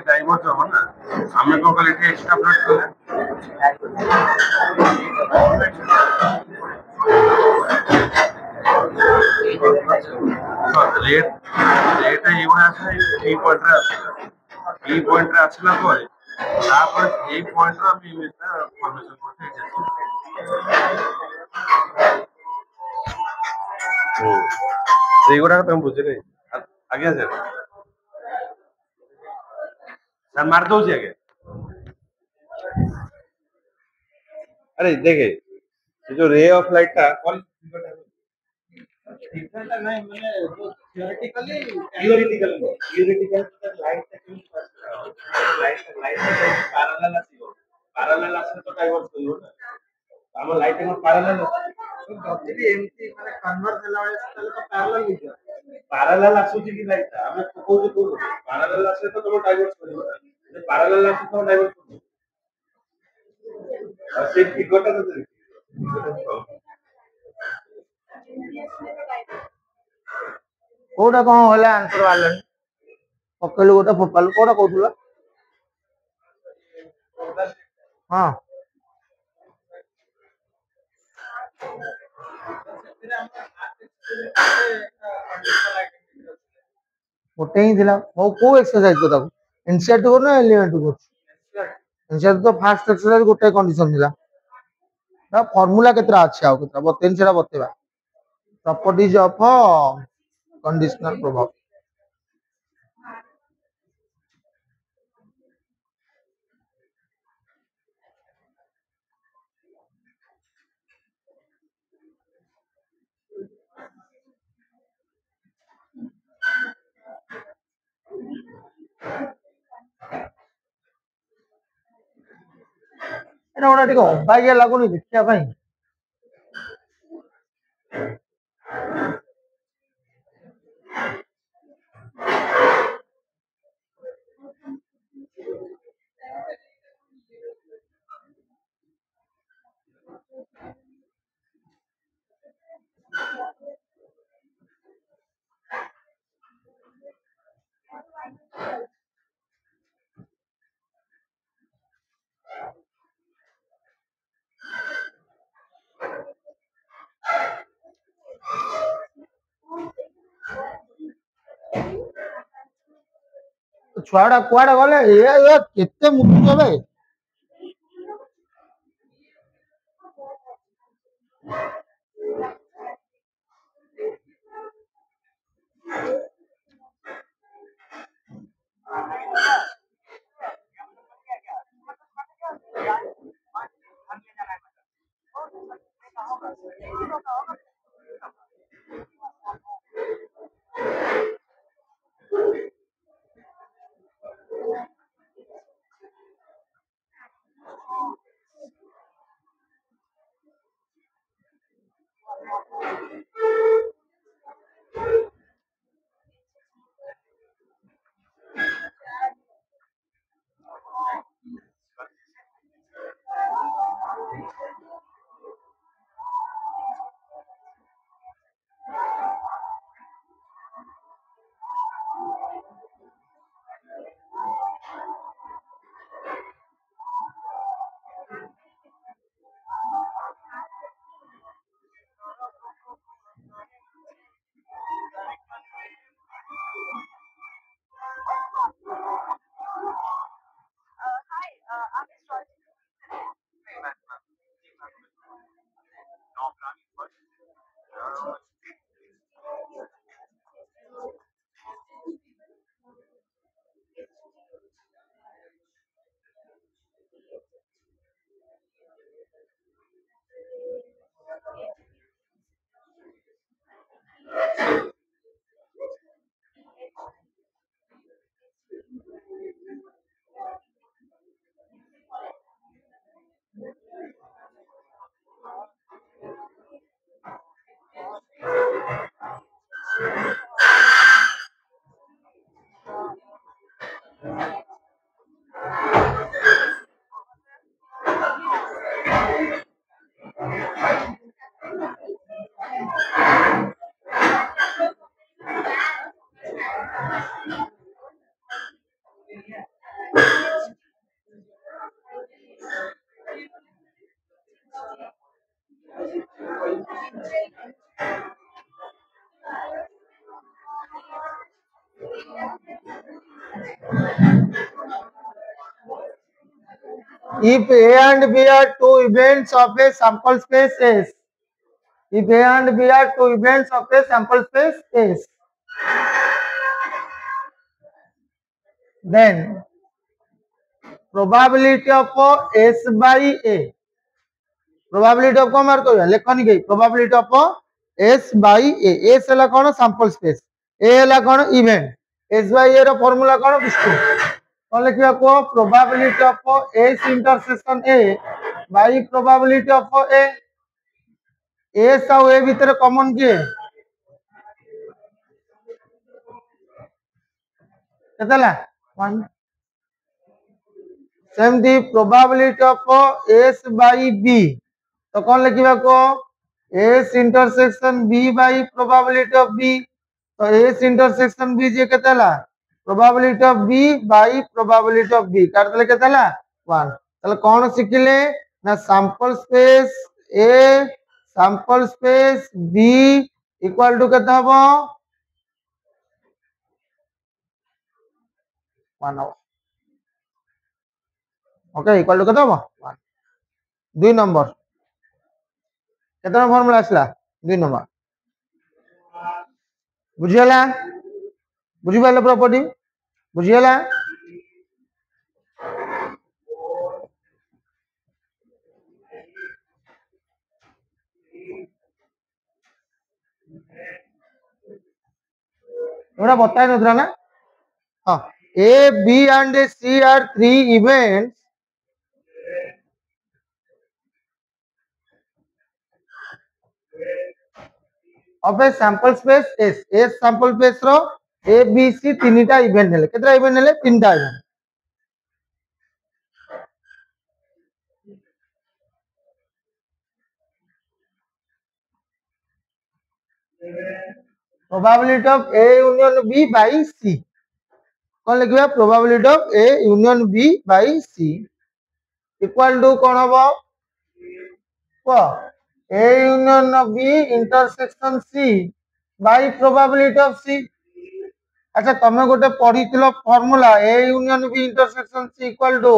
Diverse हो ना हमें को क्वालिटी एक्स्ट्रा अपलोड कर ରେଟ୍ ରେଟ୍ ଏଇଭଳିଆ ଆସିଲା ଏଇ ପଏଣ୍ଟରେ ଆସିଲା এই পয়েন্টে আসলা পরে তারপরে এই পয়েন্টে আমি ইমেজটা ফরমেশন করতে এসেছি ସେଇଗୁଡାକ ତମେ ବୁଝିଲେ ଆଜ୍ଞା ସାର୍ ସାର୍ ମାରି ଦଉଛି ଆଜ୍ଞା ଆରେ ଦେଖେ ସେ ଯୋଉ ରେ ଅଫ ଲାଇଟ ଟା नहीं मैंने जो थियोरेटिकली लाइट पैरेलल आसीबो पैरेलल आसे तो डाइवर्स करियो ना हम लाइट को पैरेलल जति भी एमटी माने कन्वर्ट होला बेले ताले तो पैरेलल हिजो पैरेलल आसुची कि लाइट हम कोइ कोइ पैरेलल आसे तो तुम डाइवर्स करियो ना पैरेलल आसे तो डाइवर्स करियो और से फिगरटा तो कोटा कौन होला आंसर वाला पकड़लु गोटा फोपालु कोटा कहउथुला हां गोटे ही थिला मो को एक्सरसाइज को ताको इनसेट को ना एलिमेंट को इनसेट तो फास्ट एक्सरसाइज गोटे कंडीशन थिला ना फार्मूला केतरा अछि आ केतरा बतेन सेरा बतेबा प्रॉपर्टीज ऑफ कंडीशनल प्रभाव एना ओडा टिको अबागिया लागुनी देखिया भाई छुआड़ा कुआड़ा गले ये केते मुतु बे If A and B are two events of a sample space S, if A and B are two events of a sample space S, then probability of S by A, probability of कौन mark करिया लेखनी गई probability of S by A, S है कौन sample space, A है कौन event, S by A row formula कौन विष्णु कौन लिखिया को probability of S intersection A by probability of A, S और A भीतर common किए केतला 1 सेमती probability of S by B तो कौन लिखिया को S intersection B by probability of B तो S intersection B J केतला probability of B by probability of B करतले केतला 1 तले कौन सिखिले ना sample space A sample space B equal to केता हबो 1 हबो ओके इक्वल टू केता हबो 1 2 नंबर केतना फार्मूला आसला 2 नंबर बुझियला बुझिबाले प्रॉपर्टी बुझियला एटा बताय नथरा ना हां A B and C are three events of a sample space S, S sample space रो A B C तीनटा इवेंट नेले केतरा इवेंट नेले तीनटा event probability of A union B by C कौन लिखिबा probability of A union B by C equal to कौन हबो को A union of B intersection C by probability of C अच्छा तमे गोटे पढ़िथिलो formula A union B intersection C equal to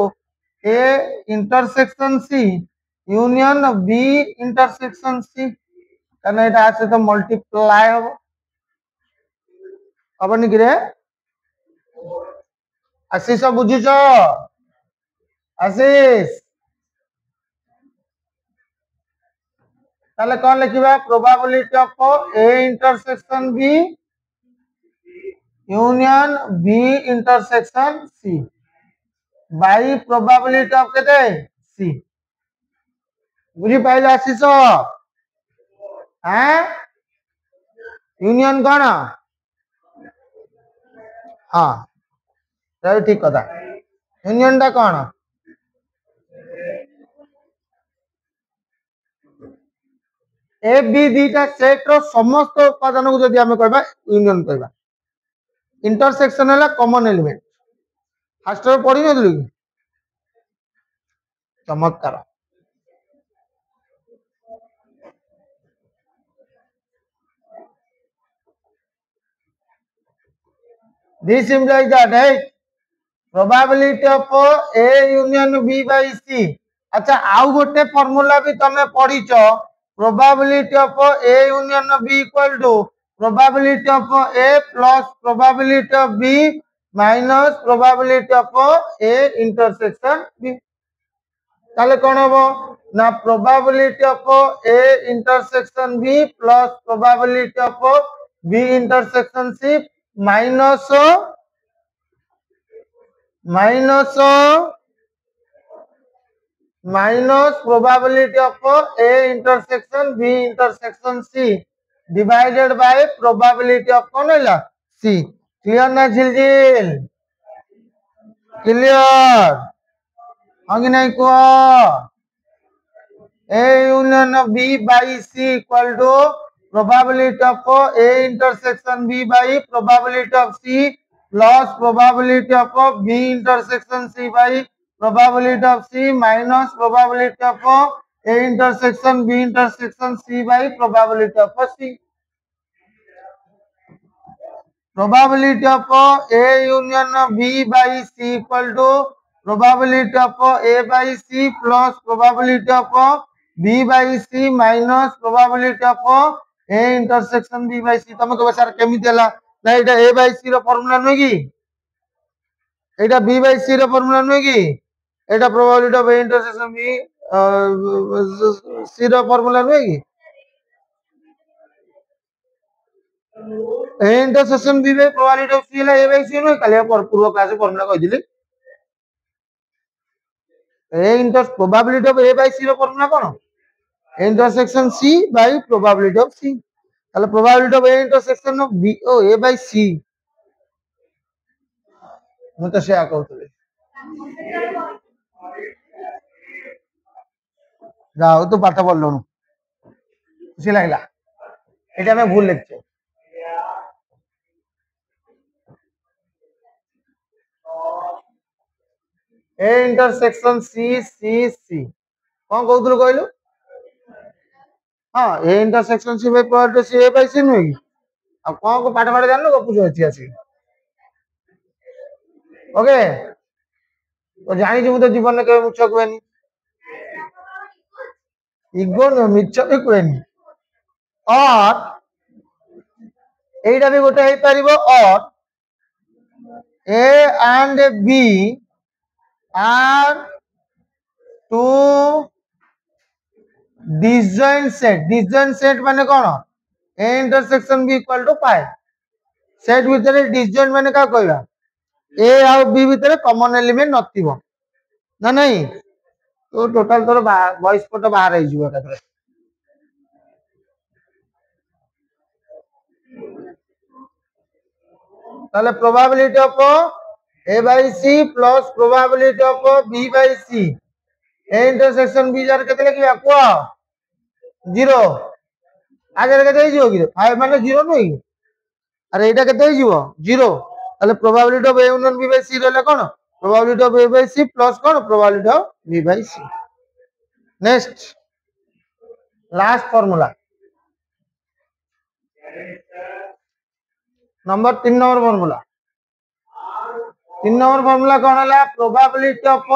A intersection C union B intersection C कारण एटा आसे तो multiply हो अपन कि रे आशीष बुझिछ आशीष ताले कौन लिखिबा probability of A intersection B union B intersection C by probability of केते C बुझी पाइले आशीष हैं यूनियन कौन हाँ तो ठीक कथा यूनियन टा कौन ए बी दीटा सेट रो समस्त उपादान को जदि हमें कहबा यूनियन कहबा इंटरसेक्शन है कॉमन एलिमेंट फास्ट रो पढ़ी नथलु चमत्कार this implies that right probability of A union B by C अच्छा आउ गोटे फार्मूला भी तमे पढ़ीचो probability of A union B equal to probability of A plus probability of B minus probability of A intersection B ताले कौन हबो ना probability of A intersection B plus probability of B intersection C minus probability of A intersection B intersection C divided by probability of कौन हैला C clear ना झिलझिल clear आगे नहीं को A union of B by C equal to probability of A intersection B by probability of C plus probability of B intersection C by probability of C minus probability of A intersection B intersection C by probability of C. Probability of A union B by C equal to probability of A by C plus probability of B by C minus probability of A intersection B by C. ତମେ କହିବ sir କେମିତି ହେଲା ନା ଏଇଟା A by C ର formula ନୁହେଁ କି ଏଇଟା B by C ର ଫର୍ମୁଲା ନୁହେଁ କି ଏଇଟା probability of A intersection B C ର ଫର୍ମୁଲା ନୁହେଁ କି A intersection B by probability of C ହେଲା A by C ନୁହେଁ କାଲି ପୂର୍ବ କ୍ଲାସ ଫର୍ମୁଲା କହିଥିଲି probability of A by C ର ଫର୍ମୁଲା କଣ intersection C by probability of C তাহলে probability of A intersection of B A by C ମୁଁ ତ ସେୟା କହୁଥିଲି ଯାଉ ତୁ ପାଠ ପଢିଲୁଣୁ ଖୁସି ଲାଗିଲା ଏଇଟା ଆମେ ଭୁଲ ଲେଖିଛେ A intersection C C C କଣ କହୁଥିଲୁ କହିଲୁ ହଁ A intersection C by probability of C A by C ନୁହେଁ କି ଆଉ କଣ ପାଠ ପାଠ ଜାଣିଲୁ ଗପୁଛୁ ଅଛି ଆସିକି ଓକେ ତ ଜାଣିଛୁ ମୁଁ ତ ଜୀବନରେ କେବେ ମିଛ କୁହେନି ଇଗୋ ନୁହେଁ ମିଛ ବି କୁହେନି ଅର୍ এইটা ବି ଗୋଟେ ହେଇପାରିବ ଅର୍ A and B are two disjoint set ମାନେ କଣ A intersection B equal to pi set ଭିତରେ disjoint ମାନେ କାହା କହିବା A ଆଉ B ଭିତରେ common element ନଥିବ ନା ନାଇଁ तो टोटल तोर वॉइस फोटो बाहर ହେଇଯିବ ଏକାଥରେ তাহলে probability of A by C plus probability of B by C A intersection B jar କେତେ ଲେଖିବା କୁହ 0 ଆଗରେ କେତେ ହେଇଯିବ କି 5 ମାନେ 0 ନୁହେଁ କି ଆରେ ଏଇଟା କେତେ ହେଇଯିବ 0 ତାହଲେ probability of A union B by C ରହିଲା କଣ probability of A by C plus କଣ probability of B by C next last formula number 3 number formula 3 number formula कौन है probability of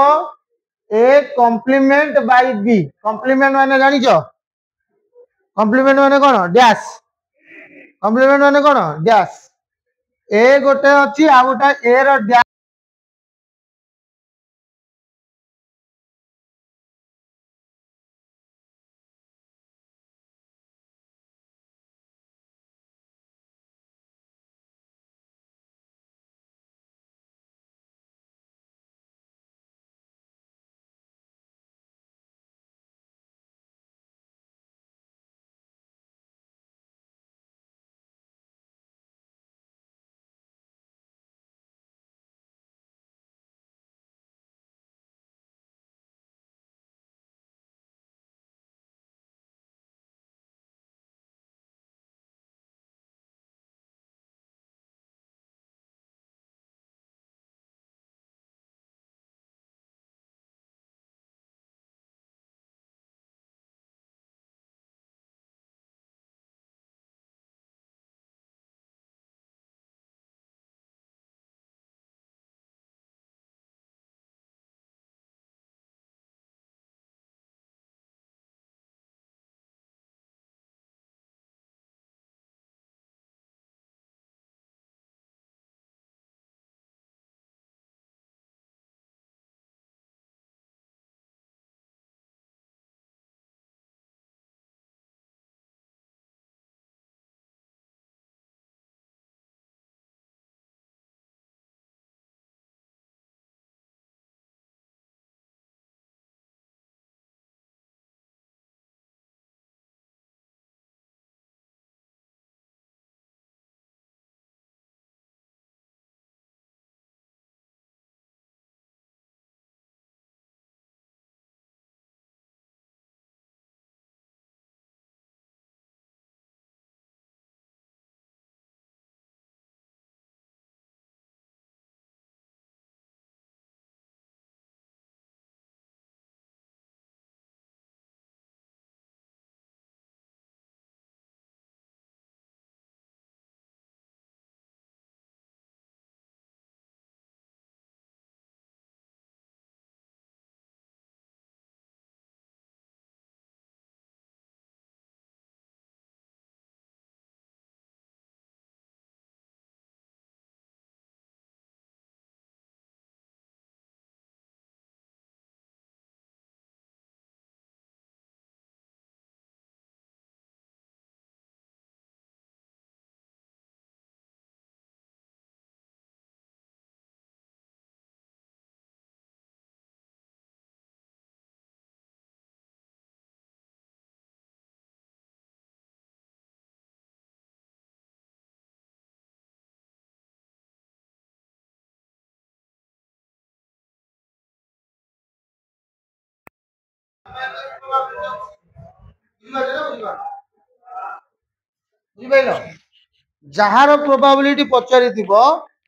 A complement by B complement माने जानी छो complement माने कौन डैश कॉम्प्लीमेंट माने कौन डैश ए गोटे अच्छी आ गोटे ए रो डैश जार प्रोबाबिलिटी पचारि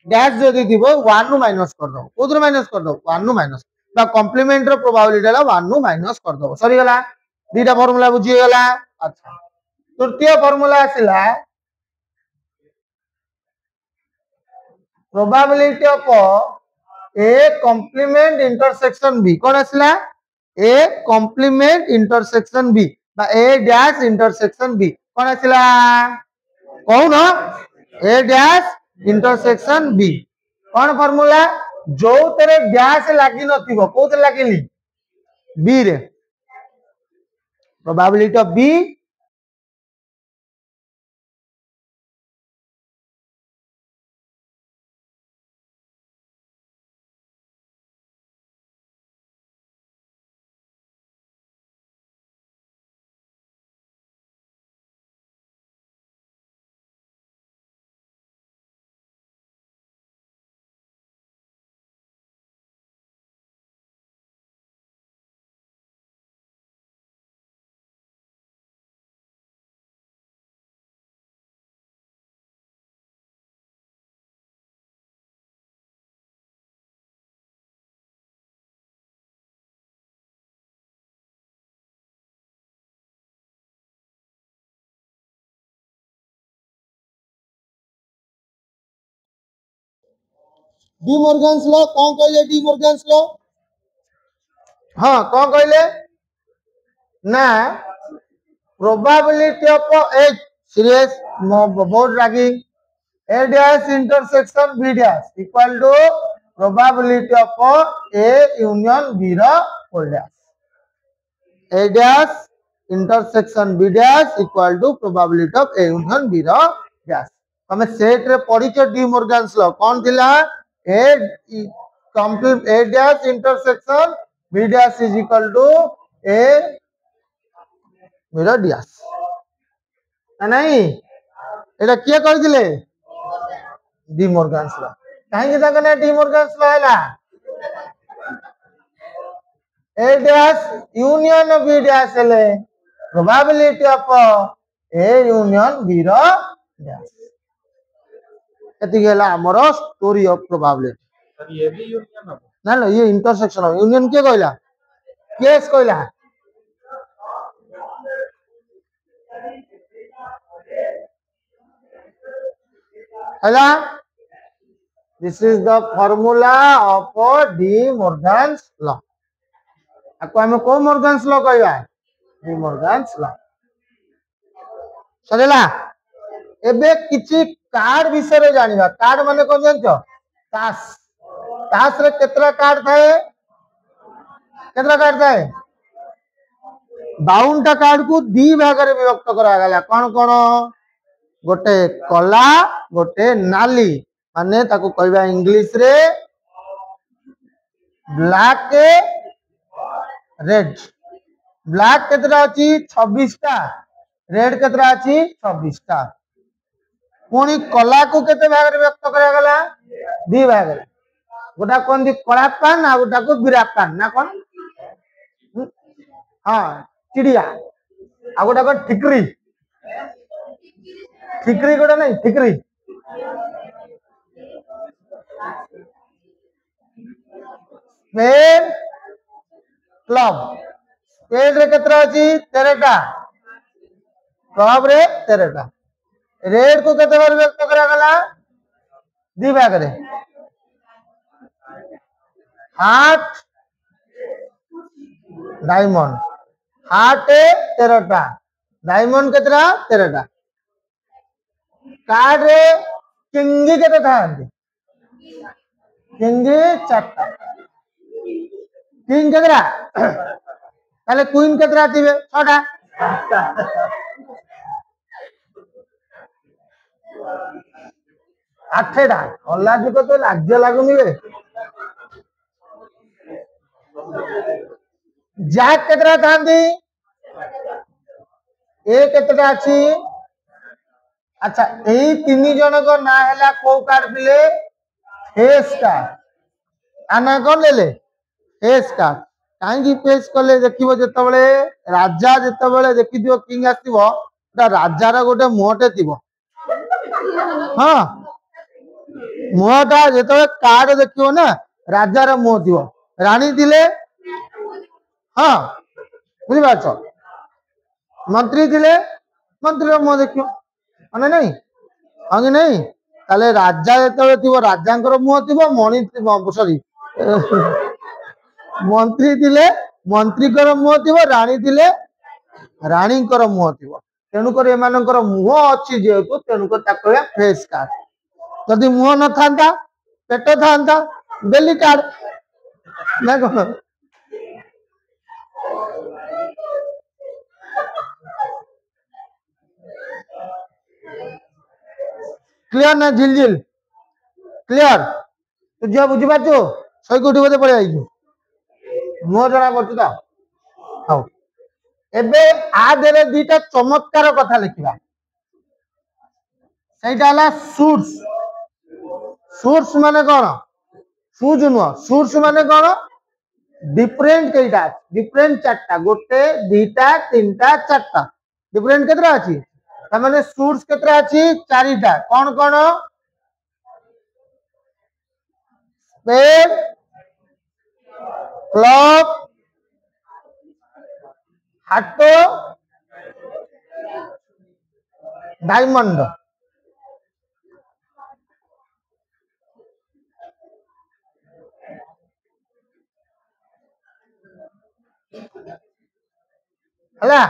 डैश जदि थी 1 रु माइनस कर दो कोथरो माइनस कर दो 1 रु माइनस बा कॉम्प्लीमेंट रो प्रोबेबिलिटी है 1 रु माइनस कर दो सरी गला दीटा फार्मूला बुझी गला अच्छा तृतीय फार्मूला आसिला probability of A complement intersection B कौन आसिला ए कॉम्प्लीमेंट इंटरसेक्शन बी बा ए डैश इंटरसेक्शन बी कौन आसिला कौन ए डैश इंटरसेक्शन बी कौन फार्मूला जो तेरे डैश लागी नथिबो कोते लागिली बी रे probability of B De Morgan's law कौन कहले डी मॉर्गन्स लॉ हां कौन कहले ना प्रोबेबिलिटी ऑफ ए सीरीज बोर्ड रागी A dash intersection B dash equal to probability of A union B रो whole dash A dash intersection B dash equal to probability of A union B रो dash हमें सेट रे पढ़िछ De Morgan's law कौन थिला A complete A dash intersection B dash is equal to A मेरा dash नहीं एटा किया कर दिले डी मॉर्गन्स लॉ काहे कि ताकने डी मॉर्गन्स लॉ हैला A dash union B dash ले probability of A union B रो डैश एति गेला हमर स्टोरी ऑफ प्रोबेबिलिटी सर ये भी यूनियन है ना ना ये इंटरसेक्शन ऑफ यूनियन के कहला केस कहला हैला this is the formula of D Morgan's law आपको हम को मॉर्गन्स लॉ कहबा डी मॉर्गन्स लॉ सरेला एबे किछि कार्ड विषय रे जानिबा कार्ड माने कोन जानछो तास तास रे केतरा कार्ड थाए केतरा कार्ड थाए 52 टा कार्ड को दी भाग रे विभक्त करा गला कोन कोन गोटे कला गोटे नाली माने ताको कहबा इंग्लिश रे ब्लैक रेड ब्लैक केतरा अछि 26 टा रेड केतरा अछि 26 टा पुणी कला को केते भाग रे व्यक्त करा गला दी भाग रे गोटा कोन दी कला पान आ गोटा को बिरा पान ना कोन हां चिड़िया आ गोटा को ठिकरी ठिकरी गोटा नहीं ठिकरी पेड़ क्लब पेड़ रे केतरा अछि 13 टा क्लब रे 13 टा रेड को केते बार व्यक्त करा गला दी भाग रे हार्ट डायमंड हार्ट 13 टा डायमंड केतरा 13 टा कार्ड रे किंगी केते थांती किंगी 4 टा किंग केतरा ताले क्वीन केतरा थिबे 6 टा आठेटा अल्लाह को तो राज्य लागुनी रे जैक केतरा थांती ए केतरा अछि अच्छा एई तीन जन को ना हैला को कार्ड पिले फेस कार्ड आना कोन लेले फेस कार्ड कहीं फेस कले देखिबो जेतबेले राजा जेतबेले देखिदियो किंग आसीबो राजार गोटे मुहटे थिबो हाँ मुहटा जेतबेले कार्ड देखिबो ना राजार मुह थिबो रानी थिले हाँ बुझी पारछ मंत्री थिले मंत्री मुह देखियो माने नहीं हाँ कि नहीं ताले राजा जेतबेले थिबो राजांकर मुह थिबो मणि सॉरी मंत्री थिले मंत्रीकर मुह थिबो रानी थिले रानीकर मुह थिबो तेणुकर एमानकर मुह अच्छी जेहेतु तेणुकर ताको फेस कार्ड जदि मुह न था पेट था बेली कार्ड ना कौन क्लियर ना झिलझिल क्लियर तुझे बुझी पार्छु शही कोटी बोधे पड़े आई मुह जना पड़ू तो हाँ एबे आधे दीटा चमत्कार कथा लिखा सहीटा सुट्स सुट्स माने कौन सुज नुह सुट्स माने कौन डिफरेंट कईटा डिफरेंट चार्टा गोटे दीटा तीन टा चार्टा डिफरेंट केतरा अछि तमाने सुट्स केतरा अछि चारिटा कौन कौन स्पेड क्लब हाटो डायमंड हला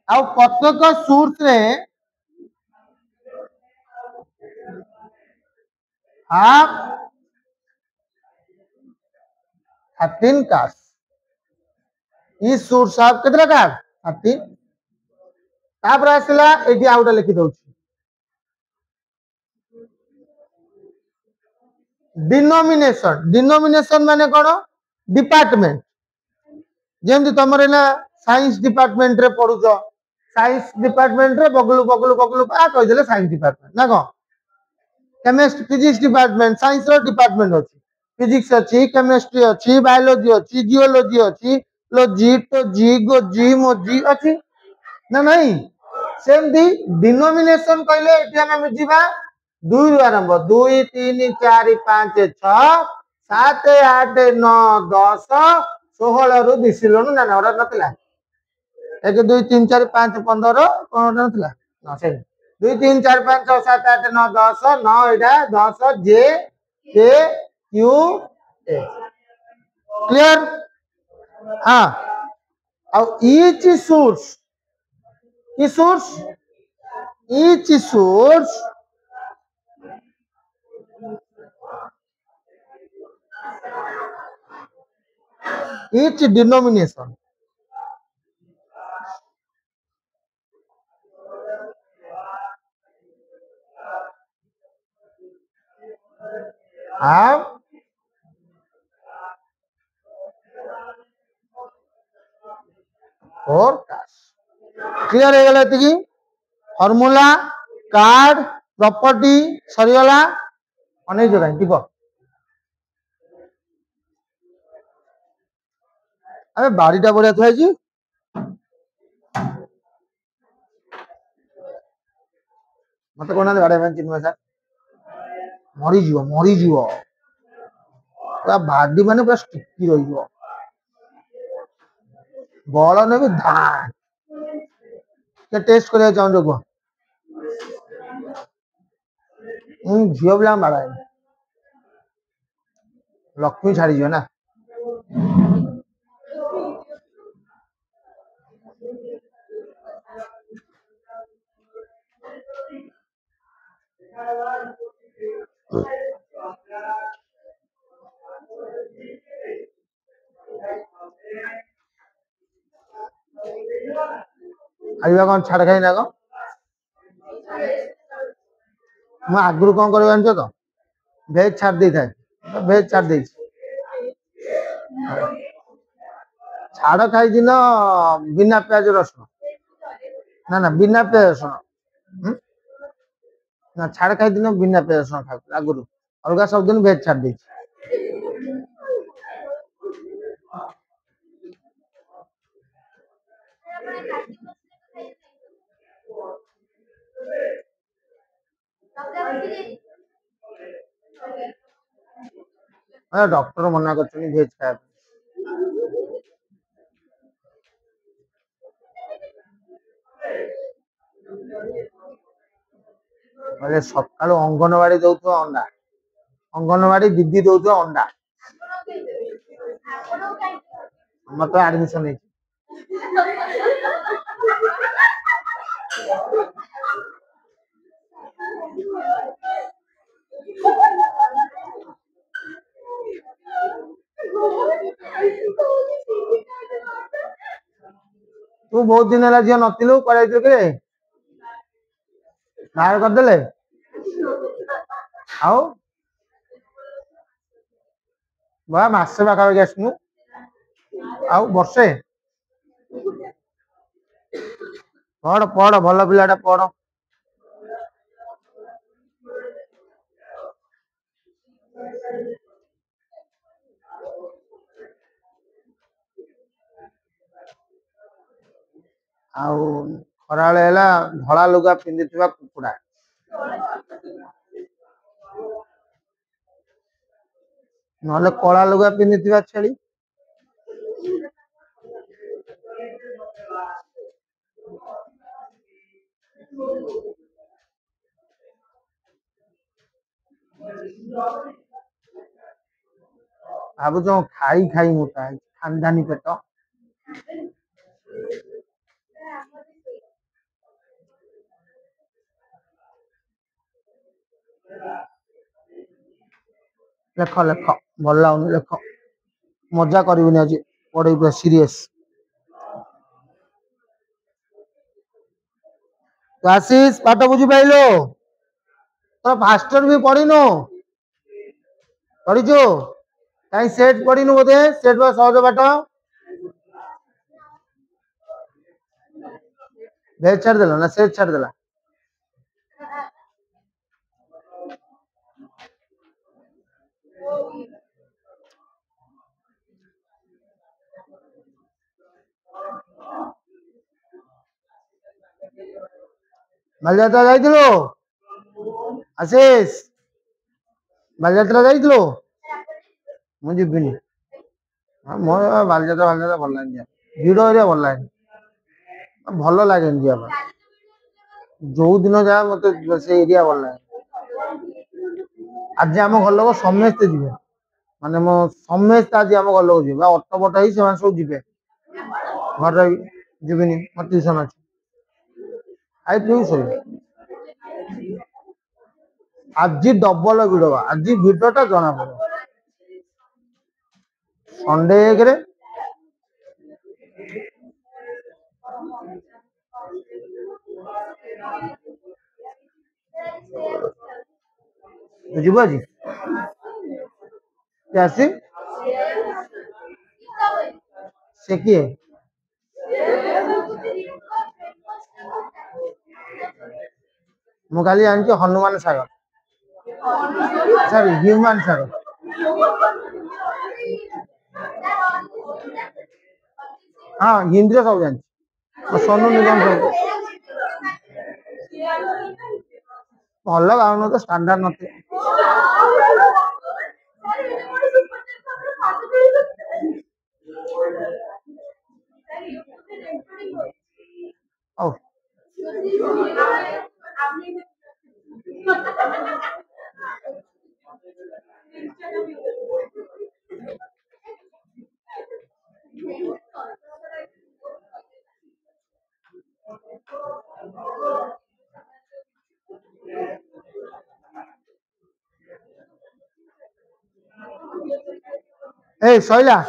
आ प्रत्येक सूट्स रे हाफ 13 कार्ड्स ई सूट्स हाफ केतरा कार्ड 13 तापर आसला एटी आउटा लिखि दउछि डिनोमिनेशन डिनोमिनेशन माने कोन डिपार्टमेंट जेमति तमरे ना साइंस डिपार्टमेंट रे पढुछ साइंस डिपार्टमेंट रे बगलु बगलु बगलु आ कहि देले साइंस डिपार्टमेंट ना को केमिस्ट्री फिजिक्स डिपार्टमेंट साइंस रो डिपार्टमेंट अछि फिजिक्स अछि केमिस्ट्री अछि बायोलॉजी अछि जियोलॉजी अछि लॉजी तो जी गो जी मो जी अछि ना नहीं सेमती डिनोमिनेशन कहले एटी हम बुझिबा 2 रु आरंभ 2 3 4 5 6 7 8 9 10 16 रु दिसिलोनु ना ओरा नतला 1 2 3 4 5 15 कोन नतला ना से 2 3 4 5 6 7 8 9 10 9 एटा 10 जे के क्यू ए क्लियर हाँ अब ईच सोर्स की source each source each denomination have forecast clear है गलत की फॉर्मूला कार्ड प्रॉपर्टी सरीगला अनेक जगह ठीक अरे बाड़ीटा बढ़िया थी मत कौन गाड़े चिन्ह सर मरीज पूरा बाडी माने पूरा स्टिकी रही बल ने धान के टेस्ट कर चाहूँ कह झील पिला बाड़ा लक्ष्मी छाड़ी ना आइबा कौन छाड़ खाई ना मैं आगुरी कौन कर जान तो भेज छाड़ दे था भेज छाड़ दे छाड़ खाई दिन बिना प्याज रसुण ना ना बिना प्याज रसुण ना छाड़ खाई दिन बिना प्याज रसुण खा आगुरी अलग सब दिन भेज छाड़ दे ଡକ୍ଟର ମନା କରୁଛନ୍ତି ଭେଜ ଖାଇବା ପାଇଁ। କହିଲେ ସକାଳୁ ଅଙ୍ଗନବାଡି ଦଉଥିବ ଅଣ୍ଡା, ଅଙ୍ଗନବାଡି ଦିଦି ଦଉଥିବ ଅଣ୍ଡା। ଆମର ତ ଆଡମିସନ ହେଇଛି। ତୁ ବହୁତ ଦିନ ହେଲା ଝିଅ ନଥିଲୁ, କୁଆଡେ ଯାଇଥିଲୁ କିରେ? ବାହାର କରିଦେଲେ ଆଉ ମାସେ ପାଖାପାଖି ଆସିନୁ, ଆଉ ବର୍ଷେ। ପଢ ପଢ, ଭଲ ପିଲାଟା ପଢ। ଆଉ ଖରାବେଳେ ହେଲା ଧଳା ଲୁଗା ପିନ୍ଧିଥିବା କୁକୁଡା, ନହେଲେ କଳା ଲୁଗା ପିନ୍ଧିଥିବା ଛେଳି। ଭାବୁଛ ଖାଇ ଖାଇ ମୋଟା ହେଇଛି, ଖାନଦାନୀ ପେଟ। ଲେଖ ଲେଖ, ଭଲ ଲାଗୁନି ଲେଖ। ମଜା କରିବୁନି ଆଜି, ପଢେଇ ପୁରା ସିରିୟସ। ତୁ ଆଶିଷ ପାଠ ବୁଝି ପାଇଲୁ? ତ ଫାଷ୍ଟର ବି ପଢିନୁ? ପଢିଛୁ? କାଇଁ ସେଟ ପଢିନୁ ବୋଧେ? ସେଟ ବା ସହଜ ପାଠ। ଭେଜ ଛାଡିଦେଲା ନା ସେଟ ଛାଡିଦେଲା? ବାଲିଯାତ୍ରା ଯାଇଥିଲୁ? ଆଶିଷ ବାଲିଯାତ୍ରା ଯାଇଥିଲୁ? ମୁଁ ଯିବିନି। ମୋର ବାଲିଯାତ୍ରା ଭଲ ଲାଗେନି, ଭିଡ ଏରିଆ ଭଲ ଲାଗେନି, ଭଲ ଲାଗେନି ଯିବା ପାଇଁ। ଯୋଉ ଦିନ ଯା ମତେ ସେ ଏରିଆ ଭଲ ଲାଗେ। ଆଜି ଆମ ଘର ଲୋକ ସମସ୍ତେ ଯିବେ, ମାନେ ମୋ ସମସ୍ତେ ଆଜି ଆମ ଘର ଲୋକ ଯିବେ, ଅଟୋ ବଟ ହେଇ ସେମାନେ ସବୁ ଯିବେ। ଘରେ ଯିବିନି, ମୋର ଟିଉସନ ଅଛି। ଖାଇ ପିଇ ଶୋଇବି। ଆଜି ଡବଲ ଭିଡ ବା, ଆଜି ଭିଡ ଟା ଜଣା ପଡିବ। ସଣ୍ଡେ ଏକରେ ତୁ ଯିବୁ ଆଜି? କିଏ ଆସି? ସେ କିଏ? ମୁଁ ଖାଲି ଜାଣିଛି ହନୁମାନ ସାଗର, ସରି ହ୍ୟୁମାନ ସାଗର। ହଁ ହିନ୍ଦୀରେ ସବୁ ଜାଣିଛି, ସୋନୁ ନିଗମ ସବୁ। ଭଲ ଗାଉନ ତ, ଷ୍ଟାଣ୍ଡାର୍ଡ ନଥିବ। ହଉ। ଏଇ ଶଇଲା?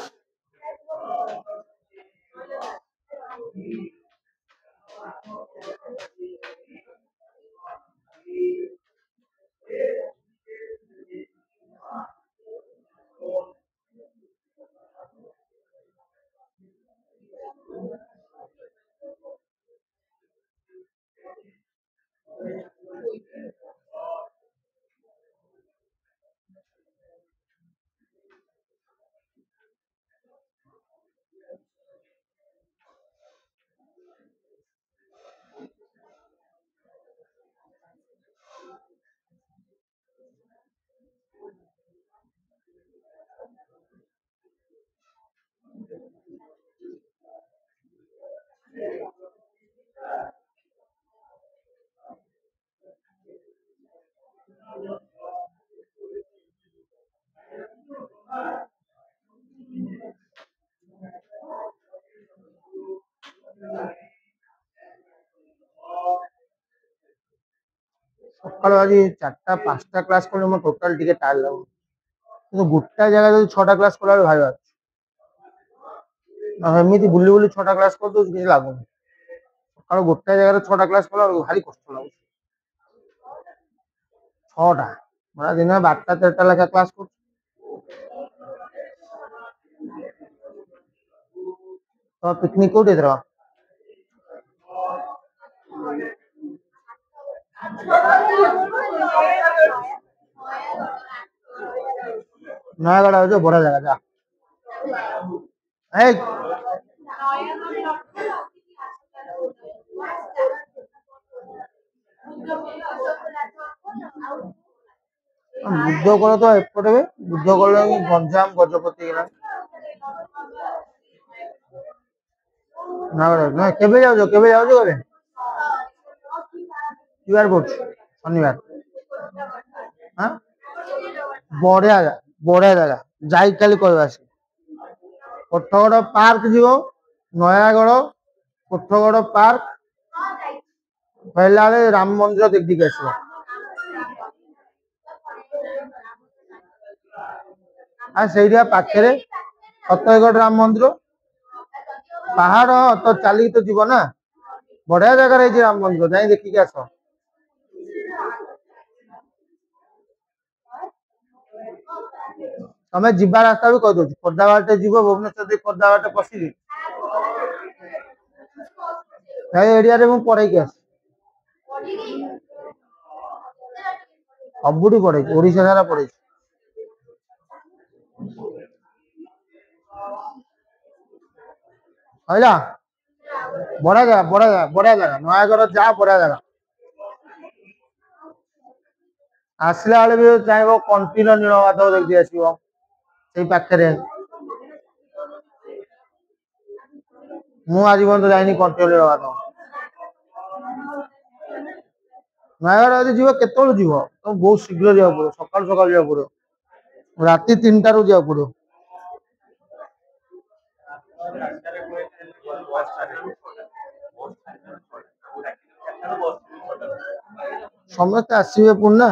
ସକାଳୁ ଆଜି 4ଟା 5ଟା କ୍ଲାସ୍ କଲେ ମୋ ଟୋଟାଲ ଟିକେ ଟାୟାର୍ଡ ଲାଗୁଛି, କିନ୍ତୁ ଗୋଟାଏ ଜାଗା ଯଦି 6ଟା କ୍ଲାସ୍ କଲା ବେଳେ ଭାରି ବାହାରୁଛି। ଏମିତି ବୁଲି ବୁଲି 6ଟା କ୍ଲାସ୍ କରିଦଉଛି, କିଛି ଲାଗୁନି। ସକାଳୁ ଗୋଟାଏ ଜାଗାରେ 6ଟା କ୍ଲାସ୍ କଲା ବେଳକୁ ଭାରି କଷ୍ଟ ଲାଗୁଛି। 6ଟା ମାନେ ଦିନ 12ଟା 13ଟା ଲେଖା କ୍ଲାସ୍ କରୁଛି। ତ ପିକନିକ୍ କୋଉଠି ଏଥର? ନୟାଗଡ଼ ଆଉଛ, ବଢିଆ ଜାଗା ଯା। ଏଇ ବୁଦ୍ଧ କୋଳ ତ ଏପଟେ ବି, ବୁଦ୍ଧ କୋଳ ଗଞ୍ଜାମ ଗଜପତି ହେଇଗଲାଣି। ନୟାଗଡ଼ ନା, କେବେ ଯାଉଛ କେବେ? କିବାର ପଡୁଛି ଶନିବାର। ବଢିଆ ଜାଗା, ବଢିଆ ଜାଗା, ଯାଇକି କାଲି କହିବା ଆସି। କୋଠଗଡ ପାର୍କ ଯିବ, ନୟାଗଡ଼ କୋଠଗଡ ପାର୍କ କହିଲା ବେଳେ ରାମ ମନ୍ଦିର ଦେଖିକି ଆସିବ। ସେଇଠି ପାଖରେ ଫତେଗଡ ରାମ ମନ୍ଦିର, ପାହାଡ ତ ଚାଲିକି ତ ଯିବ ନା, ବଢିଆ ଜାଗାରେ ହେଇଛି ରାମ ମନ୍ଦିର, ଯାଇ ଦେଖିକି ଆସ। ତମେ ଯିବା ରାସ୍ତା ବି କହିଦଉଛି, ଖୋର୍ଦ୍ଧା ବାଟେ ଯିବ, ଭୁବନେଶ୍ୱର ଦେଇ ଖୋର୍ଦ୍ଧା ବାଟେ ପଶିକି ସେଇ ଏରିଆରେ ମୁଁ ପଢେଇକି ଆସେ। ସବୁଠି ପଢେଇଛି, ଓଡିଶା ସାରା ପଢେଇଛି। କହିଲା ବଢିଆ ଜାଗା, ବଢିଆ ଜାଗା, ବଢିଆ ଜାଗା, ନୟାଗଡ଼ ଯା, ବଢିଆ ଜାଗା। ଆସିଲା ବେଳେ ବି ଚାହିଁବ କଣ୍ଟିଲ ନୀଳମାଧବ ଦେଖି ଆସିବ, ସେଇ ପାଖରେ। ମୁଁ ଆଜି ପର୍ଯ୍ୟନ୍ତ ଯାଇନି କଣ୍ଟିଲ ନୀଳମାଧବ। ନୟାଗଡ଼ ଯଦି ଯିବ, କେତେବେଳୁ ଯିବ? ତମକୁ ବହୁତ ଶୀଘ୍ର ଯିବାକୁ ପଡିବ, ସକାଳୁ ସକାଳୁ ଯିବାକୁ ପଡିବ, ରାତି 3ଟାରୁ ଯିବାକୁ ପଡିବ। ସମସ୍ତେ ଆସିବେ ପୁଣି ନା।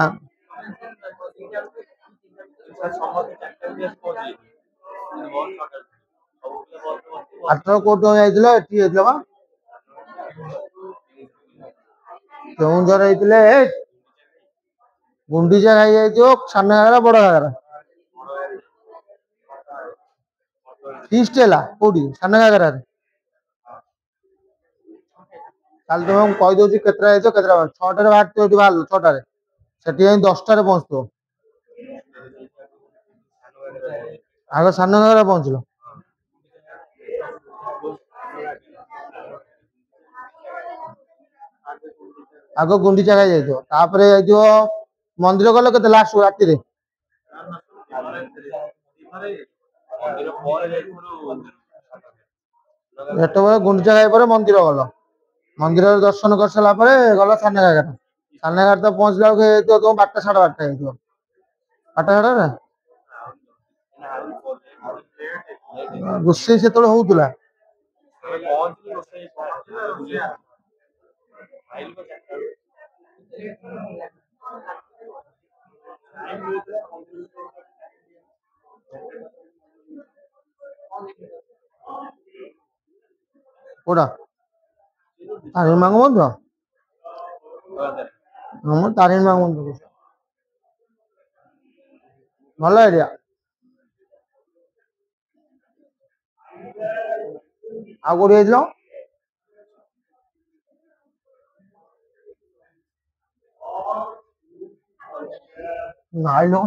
ଆରଥର କୋଉଠି ଯାଇଥିଲ? ଏଠି ଯାଇଥିଲ ବା, କେଉଁଝର ହେଇଥିଲେ। ଗୁଣ୍ଡିଚା ଘାଇ ଯାଇଥିବ, ସାନ ଘାଗରା ବଡ ଘାଗରା। ଫିଷ୍ଟ ହେଲା କୋଉଠି? ସାନ ଘାଗରାରେ। ତାହେଲେ ତମକୁ କହିଦଉଛି କେତେଟା ଯାଇଛ, କେତେଟା 6ଟାରେ ବାହାରିଥିବ, ଏଠି ବାହାରିଲ 6ଟାରେ, ସେଠି ଯାଇ 10ଟାରେ ପହଞ୍ଚୁଥିବ। ଆଗ ସାନ ଘାଗରା ପହଞ୍ଚିଲ। ଆଗ ଗୁଣ୍ଡିଚା ଘାଇ ଯାଇଥିବ, ତାପରେ ଯାଇଥିବ ମନ୍ଦିର ଗଲ କେତେ ଲାଷ୍ଟ ରାତିରେ? ଯେତେବେଳେ ଗୁଣ୍ଡିଚା ଘାଇ ପରେ ମନ୍ଦିର ଗଲ, ମନ୍ଦିରରେ ଦର୍ଶନ କରିସାରିଲା ପରେ ଗଲ ସାନ ଘାଗରା। ସାନ ଘାଗରା ତ ପହଞ୍ଚିଲା ବେଳକୁ ହେଇଯାଇଥିବ ତମ 12ଟା 12:30 ହେଇଥିବ। 8ଟା 8ଟା ରୋଷେଇ ସେତେବେଳେ ହଉଥିଲା। କୋଉଟା? ତାରିଣୀ ମାଙ୍କ ମନ୍ଦିର? ମୁଁ ତାରିଣୀ ମାଙ୍କ ମନ୍ଦିର, ଭଲ ଏରିଆ। ଆଉ କୋଉଠି ଯାଇଥିଲ? ନାଇଲୋ,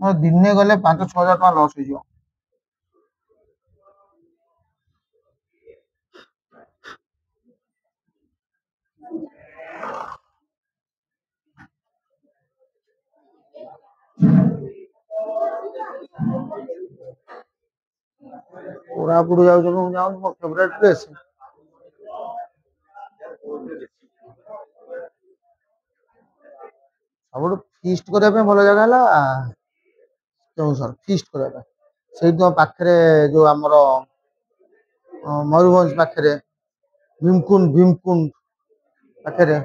ମୋର ଦିନେ ଗଲେ 5-6 ହଜାର ଟଙ୍କା ଲସ୍ ହେଇଯିବ। କୋରାପୁଟ ଯାଉଛ, ମୁଁ ଯାଉନି, ମୋ ଫେଭରାଇଟ ପ୍ଲେସ। ସବୁଠୁ ଫିଷ୍ଟ କରିବା ପାଇଁ ଭଲ ଜାଗା ହେଲା କେଉଁଝର, ଫିଷ୍ଟ କରିବା ପାଇଁ। ସେଇଠି ତ ପାଖରେ ଯୋଉ ଆମର ମୟୂରଭଞ୍ଜ ପାଖରେ ଭୀମକୁଣ୍ଡ ପାଖରେ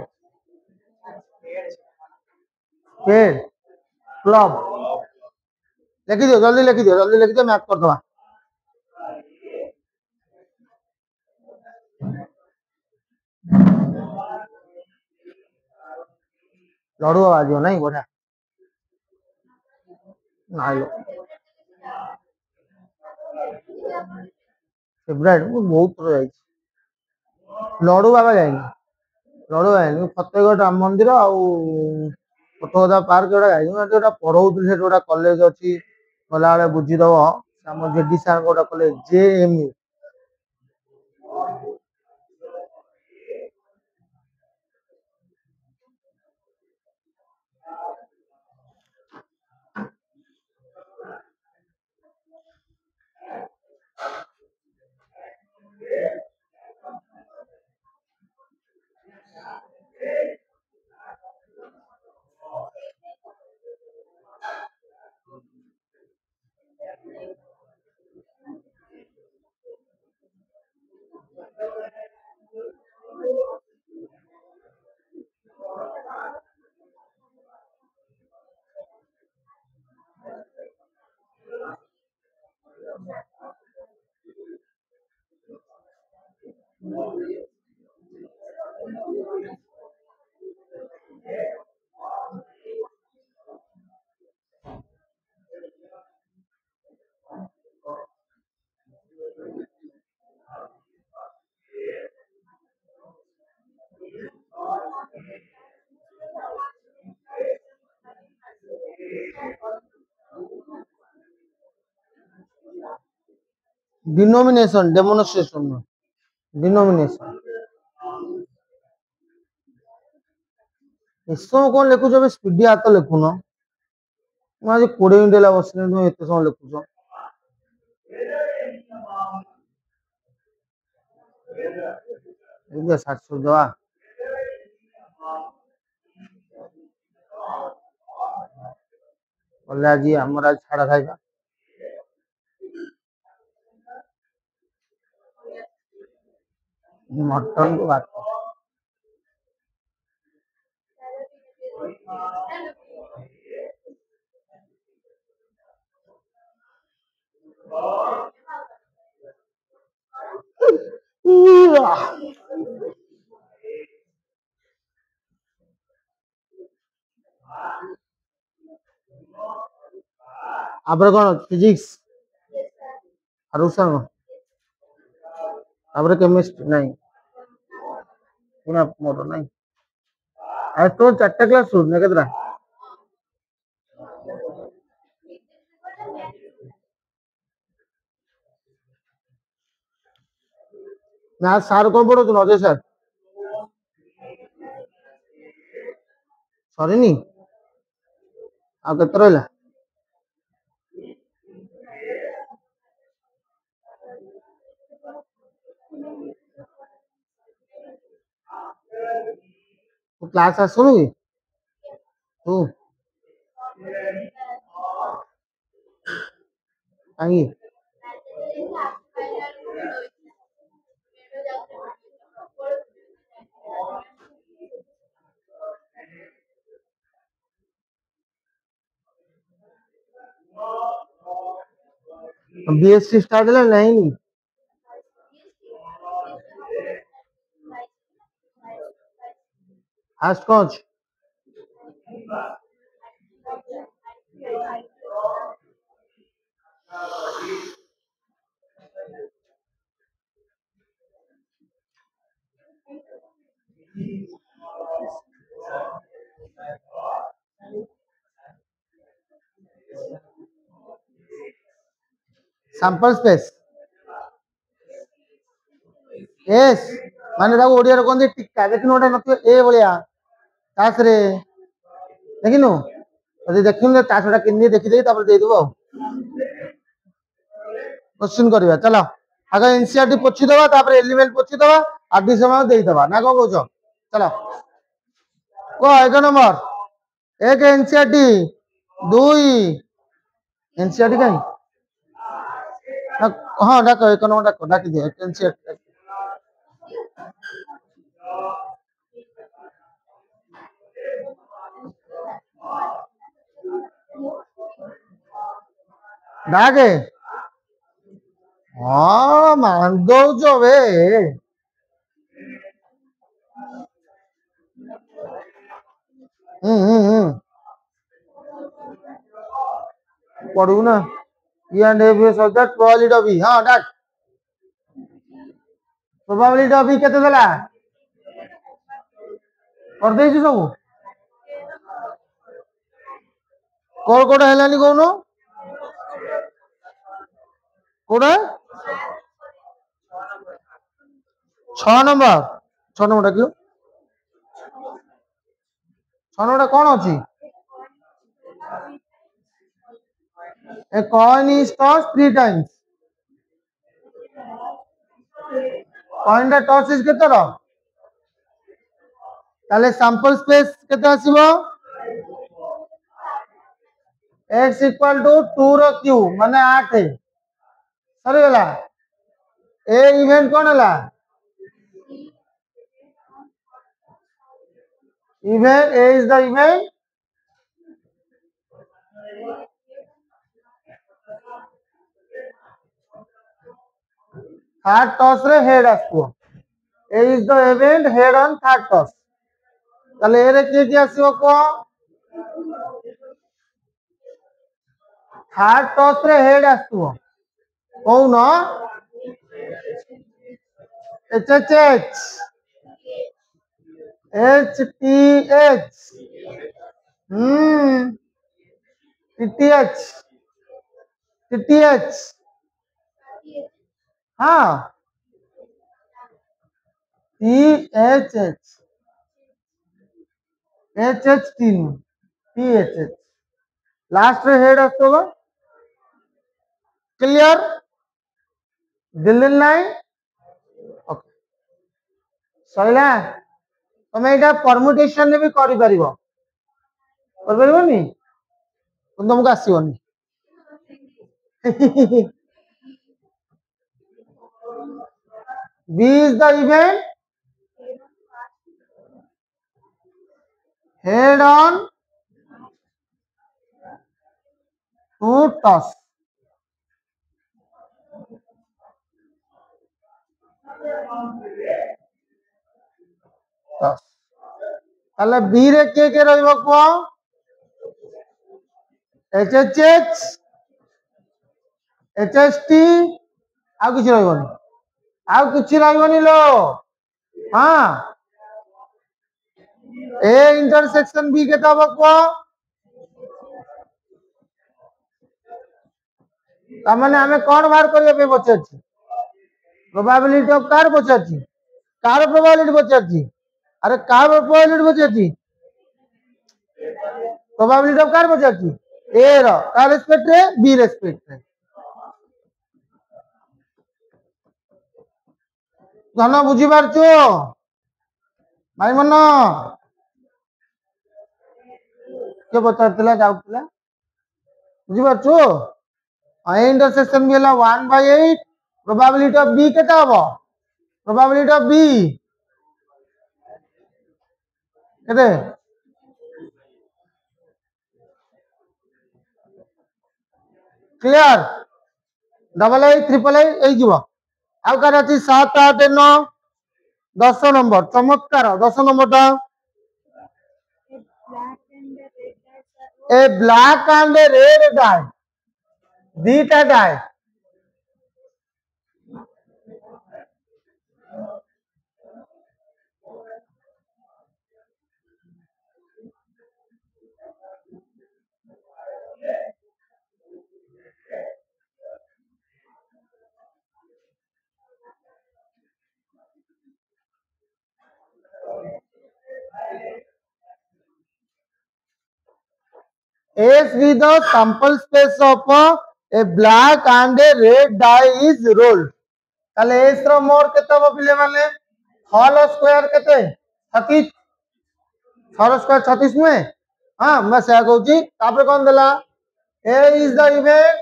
पेड़ क्लब लिखी दियो जल्दी लिखी दियो मैथ कर दवा लड़ू आज नहीं बढ़िया नालो फेवरेट मु बहुत थोड़ा जाई लड़ू बाबा जाइनी लड़ू जाइनी फतेहगढ़ राम मंदिर आउ कोटगदा पार्क जोड़ा जाइनी जोड़ा पढ़ौथि से जोड़ा कॉलेज अछि गला बेले बुझी दबो हम जेडी सर गोटा college JMU denomination demonstration denomination एसम कौन लिखुछ बे स्पीडी हाथ लिखुन मैं आज 20 मिनिट ला बसने तुम एते समय लिखुछ ये 700 दवा बोले आज हमर आज छाड़ा खाइबा मटन को बात आप कौन फिजिक्स आरुषण आप केमिस्ट्री नहीं पुना मोर नहीं आज तो 4टा क्लास सुन केतरा ना सार कौन पढ़ो तू अजय सर सॉरी नी आ केत रहला तू क्लास आसुनु की तू आई बीएससी स्टार्ट है नहीं आज कोच सैंपल स्पेस यस माने ताको ओडिया रे कोन टिक्का देखिनो ओटा नथियो ए भलिया तास रे देखिनो अरे देखिनो तास ओटा किन्नी देखि दे तापर दे देबो क्वेश्चन करबा चलो आगे एनसीईआरटी पोछि दबा तापर एलिमेंट पोछि दबा आदि समय दे दबा ना को कहछो चलो को एक नंबर एक एनसीईआरटी 2 एनसीईआरटी काई हाँ डाको एक नंबर डाको डाकी दे एनसीईआरटी ଡାକେ ହଁ ମାନ ଦଉଛ ବେ ପଢିବୁ ନା E and F is of that probability of E ହଁ ଡାକ probability of E କେତେ ଦେଲା କରିଦେଇଛୁ ସବୁ କୋଉଟା କୋଉଟା ହେଲାନି କହୁନ କୋଉଟା 6 ନମ୍ବର ଡାକିଲୁ 6 ନମ୍ବର କଣ ଅଛି a coin is tossed 3 times coin ଟା toss is କେତେ ର ତାହେଲେ sample space କେତେ ଆସିବ x equal to 2 ର q ମାନେ 8 ସରିଗଲା ए इवेंट कौन है event A is the event third toss रे हेड आसो A is the event head on third toss ताले ए रे के आसीबो को थर्ड टॉस रे हेड आसो कौन H H H H T H T H T H हाँ T H H H H T H H last रे head आसो क्लियर दिल्ली नाइन ओके सैला तुम यहाँ परमुटेशन भी कर तुमको आसबनी B is the event head on to toss ताले बी रे के रहइबो को H H H H S T आ किछ रहइबनी लो हां ए इंटरसेक्शन बी केता हबो को ता माने हमें कोन बाहर करिया पे बचछि प्रोबेबिलिटी ऑफ कार बचछि कार प्रोबेबिलिटी बचछि अरे कार प्रोबेबिलिटी बचछि प्रोबेबिलिटी ऑफ कार बचछि ए रो कार रेस्पेक्ट रे बी रेस्पेक्ट रे धन बुझी पारछु भाई मन के बचारतिला जाउतिला बुझी पारछु आई इंटरसेक्शन भी हला 1/8 प्रोबेबिलिटी ऑफ बी केता हबो प्रोबेबिलिटी ऑफ बी केते clear double A triple A जीव आउ कार अछि 7 8 9 10 नंबर चमत्कार 10 नंबर टा a black and a red die दीटा die S with the sample space of a black and a red die is rolled. ताले S रो मोर केते हो पिले माने होल स्क्वायर केते 36 होल स्क्वायर 36 में हां मैं से कहूची तापर कोन देला A is the event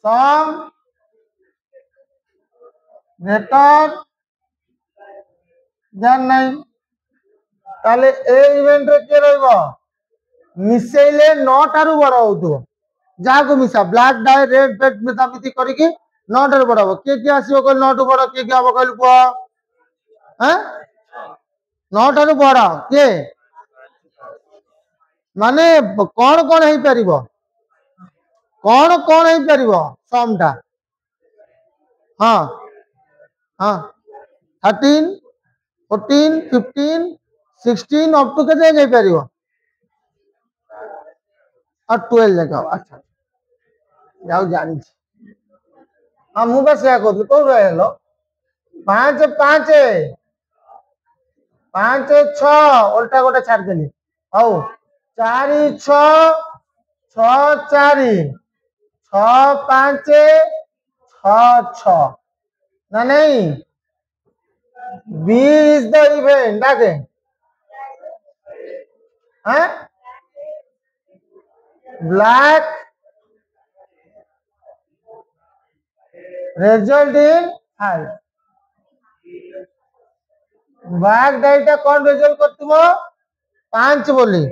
sum greater than 9 ताले ए इवेंट रे के रहइबो मिसेले 9 ठारू बड़ होउथो जहाँ को मिसा ब्लैक डाई रेड रेड मिसामिति करके 9 ठारू बड़ हो के आसीबो कहल 9 टू बड़ के हबो कहल पुआ हैं 9 ठारू बड़ के माने कौन है परिबो कौन है परिबो समटा हां हां 13 14 15 16 अप टू के जाई परिबो और 12 लगाओ अच्छा जाओ जानी हां मु बस या कहत को रहलो 5 5 5 6 उल्टा गोटे छाड़ देली हौ 4 6 6 4 6 5 6 6 ना नहीं B is the event डाके हैं black result in 5 black डाइटा कौन रिजल्ट करतुमो 5 बोली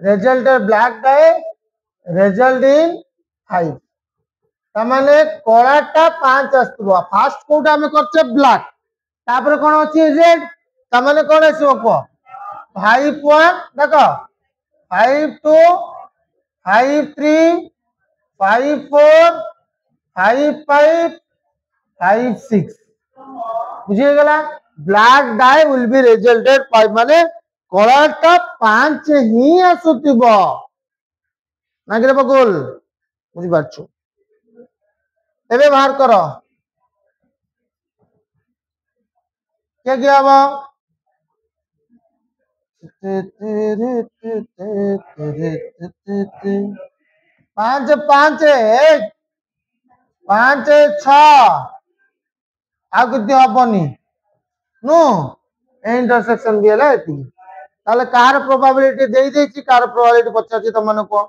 result black die result in 5 तमाने कोलाटा 5 आस्तुबो फास्ट कोटा हमें करछे ब्लैक तापर कोन अछि रेड तमाने कोन आसीबो को 5 1 देखो 5 2 5 3 5 4 5 5 5 6 बुझिए गला black dye will be resulted 5 माने कोलाटा 5 ही आसुतिबो ना कि बकुल बुझि पाछो एबे बाहर करो क्या हबो 5 5 1 5 6 आ किती हबनी नो इंटरसेक्शन भी है एती ताले कार प्रोबेबिलिटी देई देछि कार प्रोबेबिलिटी पचाछि त मन को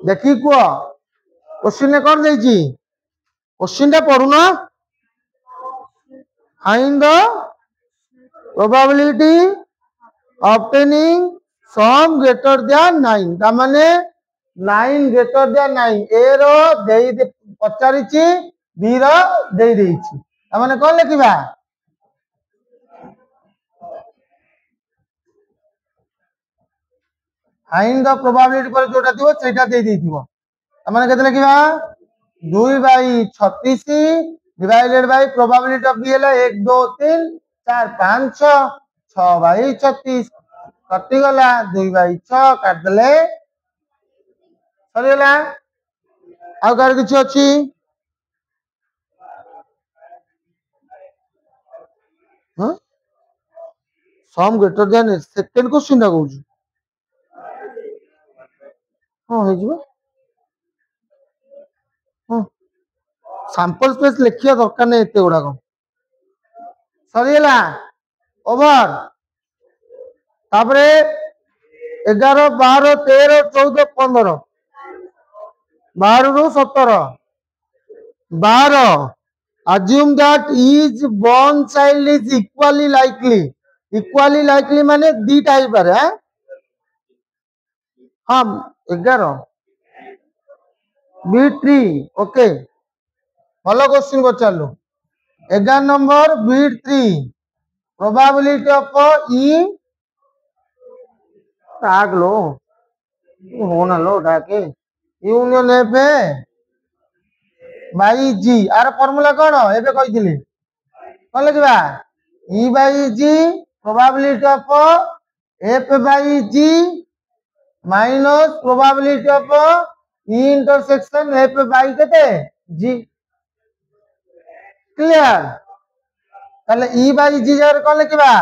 देखी को क्वेश्चन ने कर देछि क्वेश्चन टा पढुना find the probability obtaining sum greater than 9 ता माने 9 greater than 9 ए रो देई पचारिछि बी रो देई देछि ता माने कोन लिखिबा फाइंड द प्रोबेबिलिटी पर जोटा दिबो सेटा देई देथिबो ता माने केते लिखिबा 2/36 divided by probability of B हैला 1 2 3 4 5 6 6/36 कटि गला 2/6 काट देले सरीला आ कार किछ अछि हां सम ग्रेटर देन सेकंड क्वेश्चन दा कहू हां हे जिवो हां सैंपल स्पेस लिखिया दरकार नै एते गुडा को सरीला ओवर तापरे 11 12 13 14 15 12 ରୁ 17 12 assume that each born child is equally likely माने दीटा ही पारे हां 11 B3 ओके भलो क्वेश्चन को चालू 11 number B3 probability of E टाग लो होना लो डाके यूनियन एफ बाई जी आर फार्मूला कौन एबे कहिथिली कोन लिखबा E by G probability of F by G minus probability of E intersection F by केते जी क्लियर ताले ई बाई जी जर कोन लिखबा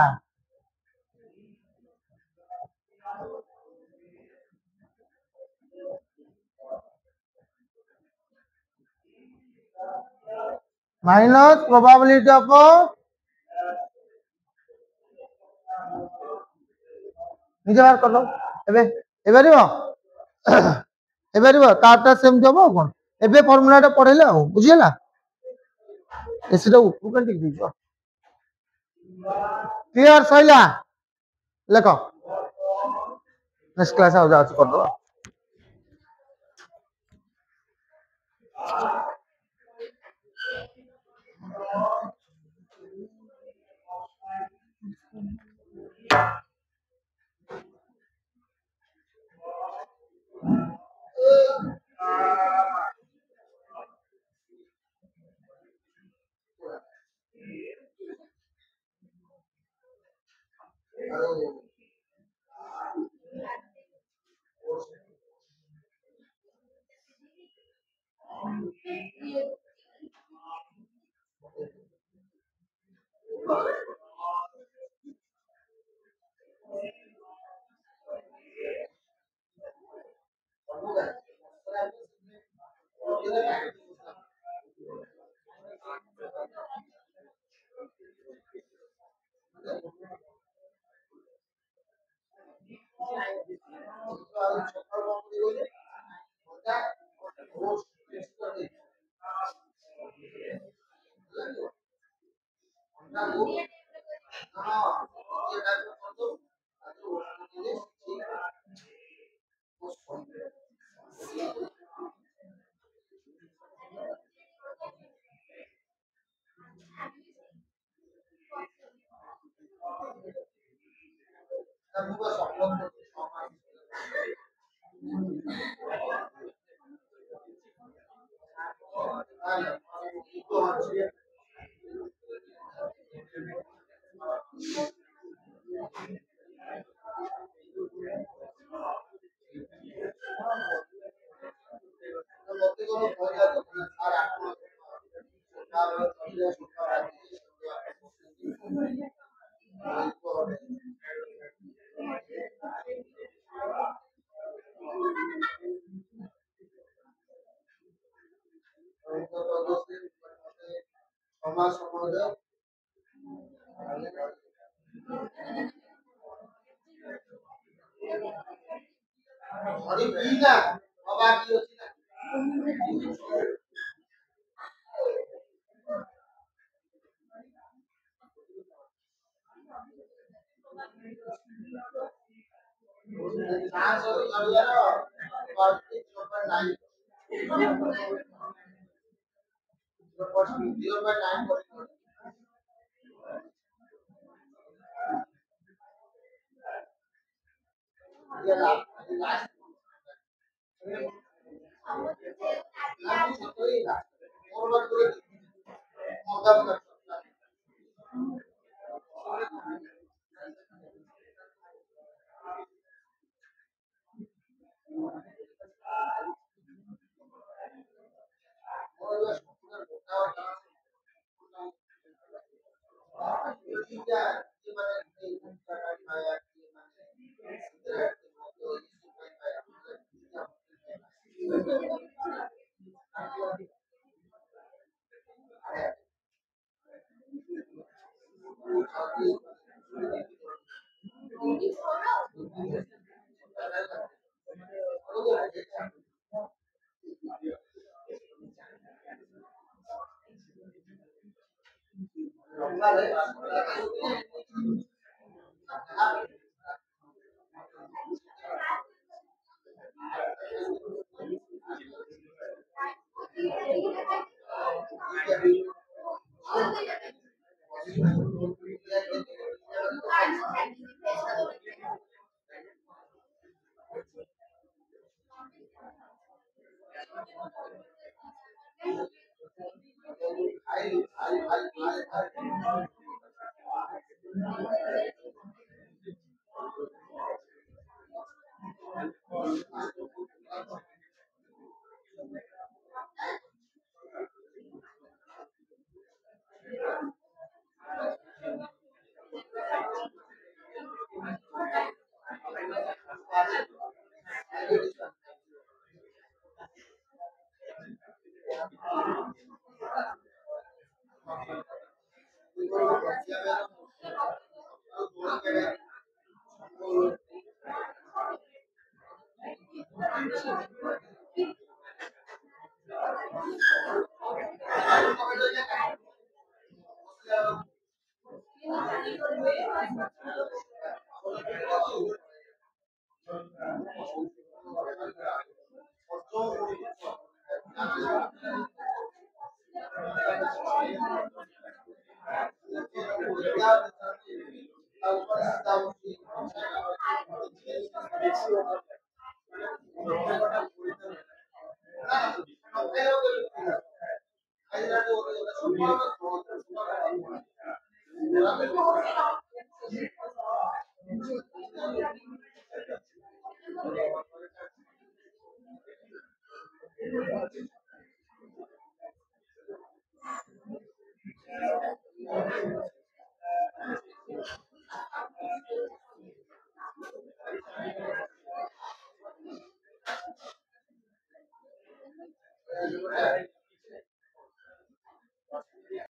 माइनस प्रोबेबिलिटी ऑफ निजे बार कर लो एबे एबे रियो ହେଇପାରିବ ତାରଟା ସେମିତି ହବ ଆଉ କଣ ଏବେ ଫର୍ମୁଲାଟା ପଢେଇଲେ ଆଉ ବୁଝିହେଲା ଏସିଟା ଉପରକୁ କେମିତି ଟିକେ ଦେଇଛ କ୍ଲିୟର ସଇଲା ଲେଖ ନେକ୍ସଟ କ୍ଲାସ ଆଉ ଯାଉଛି କରିଦବା